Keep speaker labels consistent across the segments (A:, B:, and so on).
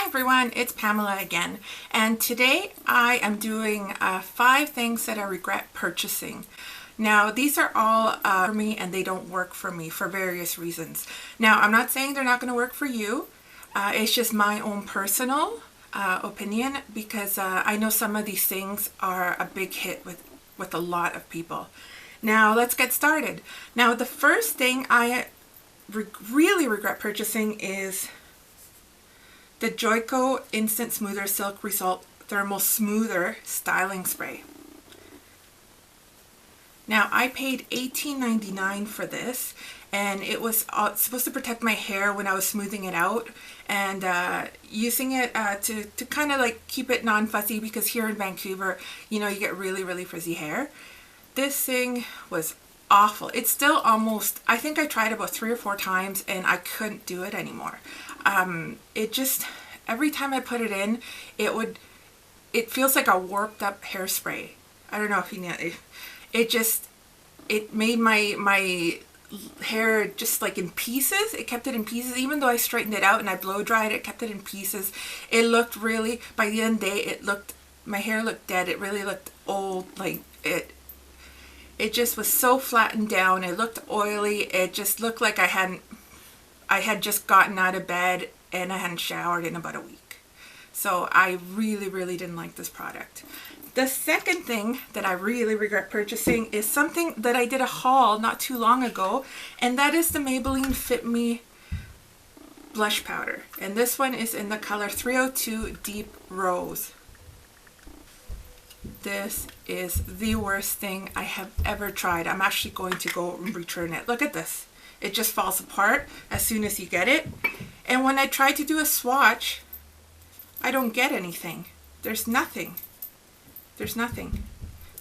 A: everyone, it's Pamela again, and today I am doing 5 things that I regret purchasing. Now these are all for me and they don't work for me for various reasons. Now I'm not saying they're not going to work for you, it's just my own personal opinion because I know some of these things are a big hit with a lot of people. Now let's get started. Now the first thing I really regret purchasing is the Joico Instant Smoother Silk Result Thermal Smoother Styling Spray. Now I paid $18.99 for this, and it was supposed to protect my hair when I was smoothing it out, and using it to kind of like keep it non-fussy, because here in Vancouver, you know, you get really frizzy hair. This thing was awful. It's still almost, I think I tried about 3 or 4 times and I couldn't do it anymore. It just, every time I put it in, it feels like a warped up hairspray. I don't know if you know, it made my hair just like in pieces. It kept it in pieces, even though I straightened it out and I blow dried it, kept it in pieces. It looked really, by the end of the day, my hair looked dead. It really looked old, like it just was so flattened down. It looked oily. It just looked like I had just gotten out of bed and I hadn't showered in about a week. So I really didn't like this product. The second thing that I really regret purchasing is something that I did a haul not too long ago, and that is the Maybelline Fit Me blush powder. And this one is in the color 302 Deep Rose. This is the worst thing I have ever tried. I'm actually going to go and return it. Look at this. It just falls apart as soon as you get it. And when I try to do a swatch, I don't get anything. There's nothing. There's nothing.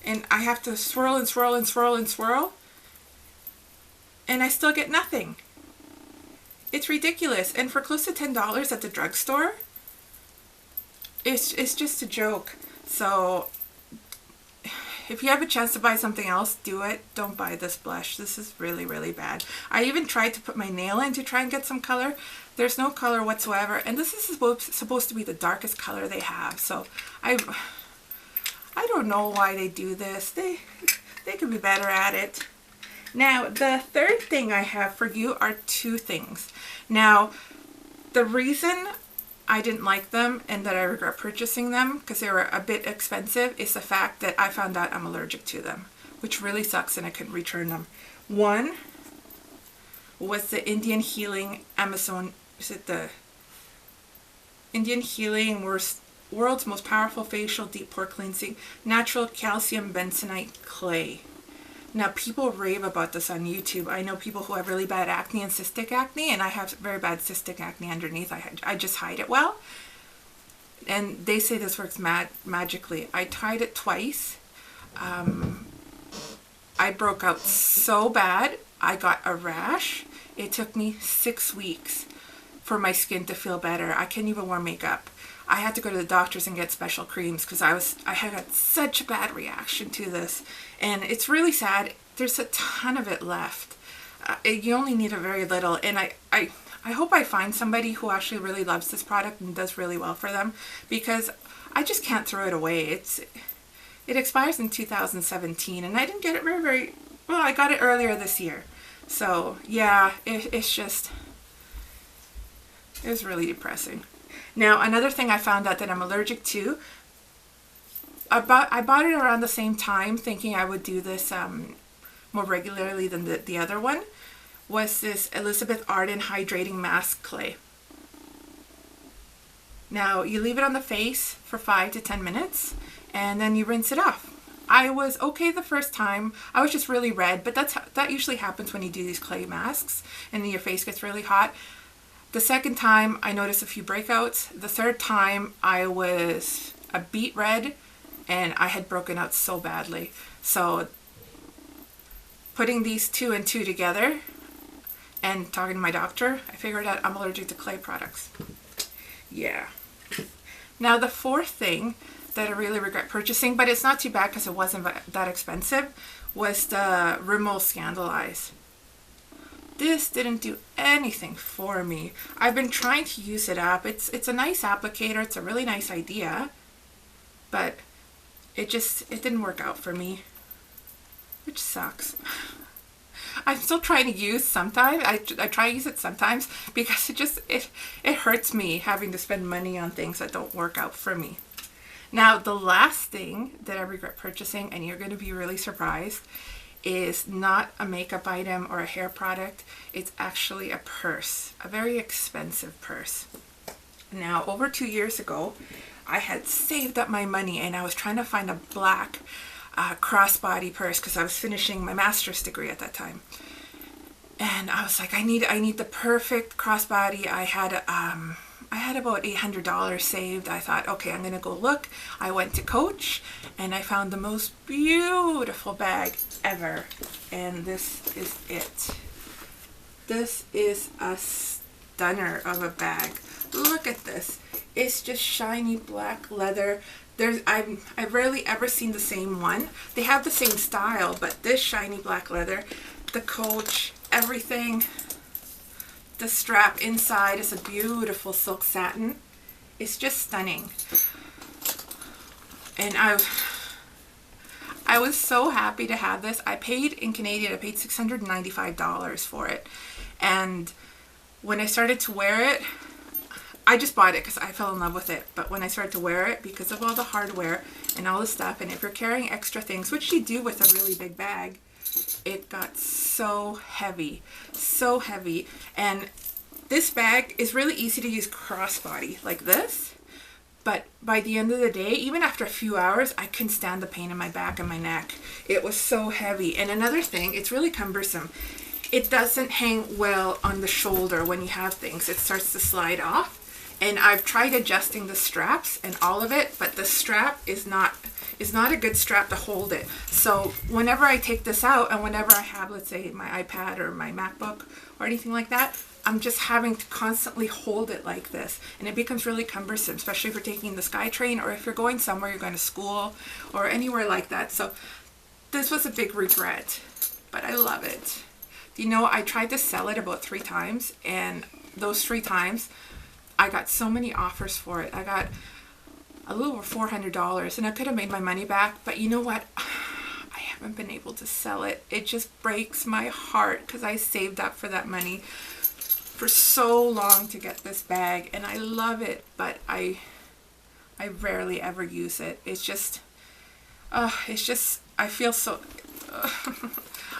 A: And I have to swirl and swirl and swirl and swirl, and I still get nothing. It's ridiculous. And for close to $10 at the drugstore, it's just a joke. So if you have a chance to buy something else, do it. Don't buy this blush. This is really bad. I even tried to put my nail in to try and get some color. There's no color whatsoever, and this is supposed to be the darkest color they have. So I don't know why they do this. They could be better at it. Now the third thing I have for you are 2 things. Now the reason I didn't like them and that I regret purchasing them, because they were a bit expensive, is the fact that I found out I'm allergic to them, which really sucks, and I couldn't return them. One was the Indian Healing Amazon, is it the Indian Healing World's Most Powerful Facial Deep Pore Cleansing Natural Calcium Bentonite Clay. Now people rave about this on YouTube. I know people who have really bad acne and cystic acne, and I have very bad cystic acne underneath. I just hide it well. And they say this works magically. I tried it twice. I broke out so bad. I got a rash. It took me 6 weeks for my skin to feel better. I couldn't even wear makeup. I had to go to the doctors and get special creams because I had such a bad reaction to this, and it's really sad. There's a ton of it left. You only need a very little, and I hope I find somebody who actually really loves this product and does really well for them, because I just can't throw it away. It expires in 2017, and I didn't get it very well. I got it earlier this year, so yeah, it was really depressing. Now, another thing I found out that I'm allergic to, I bought it around the same time thinking I would do this more regularly than the other one, was this Elizabeth Arden Hydrating Mask Clay. Now, you leave it on the face for 5 to 10 minutes, and then you rinse it off. I was okay the first time. I was just really red, but that usually happens when you do these clay masks, and then your face gets really hot. The second time, I noticed a few breakouts. The third time, I was a beet red, and I had broken out so badly. So putting these 2 and 2 together and talking to my doctor, I figured out I'm allergic to clay products. Yeah. Now the fourth thing that I really regret purchasing, but it's not too bad because it wasn't that expensive, was the Rimmel Scandal Eyes. This didn't do anything for me. I've been trying to use it up. It's a nice applicator. It's a really nice idea, but it didn't work out for me, which sucks. I'm still trying to use sometimes. I try to use it sometimes because it hurts me having to spend money on things that don't work out for me. Now, the last thing that I regret purchasing, and you're going to be really surprised, is not a makeup item or a hair product. It's actually a purse, a very expensive purse. Now, over 2 years ago, I had saved up my money and I was trying to find a black crossbody purse because I was finishing my master's degree at that time. And I was like, I need the perfect crossbody. I had about $800 saved. I thought, okay, I'm gonna go look. I went to Coach and I found the most beautiful bag ever. And this is it. This is a stunner of a bag. Look at this. It's just shiny black leather. I've rarely ever seen the same one. They have the same style, but this shiny black leather, the Coach, everything. The strap inside is a beautiful silk satin. It's just stunning. And I was so happy to have this. I paid in Canadian, I paid $695 for it. And when I started to wear it, I just bought it because I fell in love with it. But when I started to wear it, because of all the hardware and all the stuff, and if you're carrying extra things, which you do with a really big bag, it got so heavy, so heavy. And this bag is really easy to use crossbody like this. But by the end of the day, even after a few hours, I couldn't stand the pain in my back and my neck. It was so heavy. And another thing, it's really cumbersome. It doesn't hang well on the shoulder when you have things. It starts to slide off. And I've tried adjusting the straps and all of it, but the strap is not a good strap to hold it. So whenever I take this out and whenever I have, let's say, my iPad or my MacBook or anything like that, I'm just having to constantly hold it like this. And it becomes really cumbersome, especially if you're taking the SkyTrain or if you're going somewhere, you're going to school or anywhere like that. So this was a big regret, but I love it. You know, I tried to sell it about 3 times, and those 3 times, I got so many offers for it. I got a little over $400 and I could have made my money back, but you know what? I haven't been able to sell it. It just breaks my heart because I saved up for that money for so long to get this bag, and I love it, but I rarely ever use it. It's just I feel so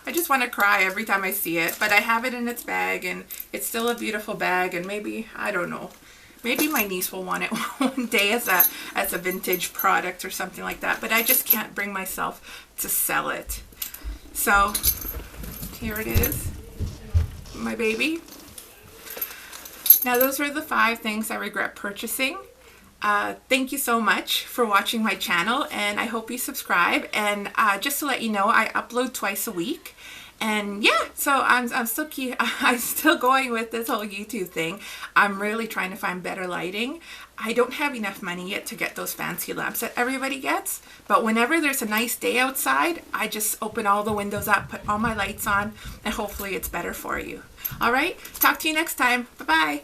A: I just want to cry every time I see it, but I have it in its bag and it's still a beautiful bag, and maybe, I don't know, maybe my niece will want it one day as a vintage product or something like that, but I just can't bring myself to sell it. So here it is, my baby. Now those are the 5 things I regret purchasing. Thank you so much for watching my channel, and I hope you subscribe. And just to let you know, I upload twice a week. And yeah, so I'm still going with this whole YouTube thing. I'm really trying to find better lighting. I don't have enough money yet to get those fancy lamps that everybody gets, but whenever there's a nice day outside, I just open all the windows up, put all my lights on, and hopefully it's better for you. All right, talk to you next time. Bye-bye.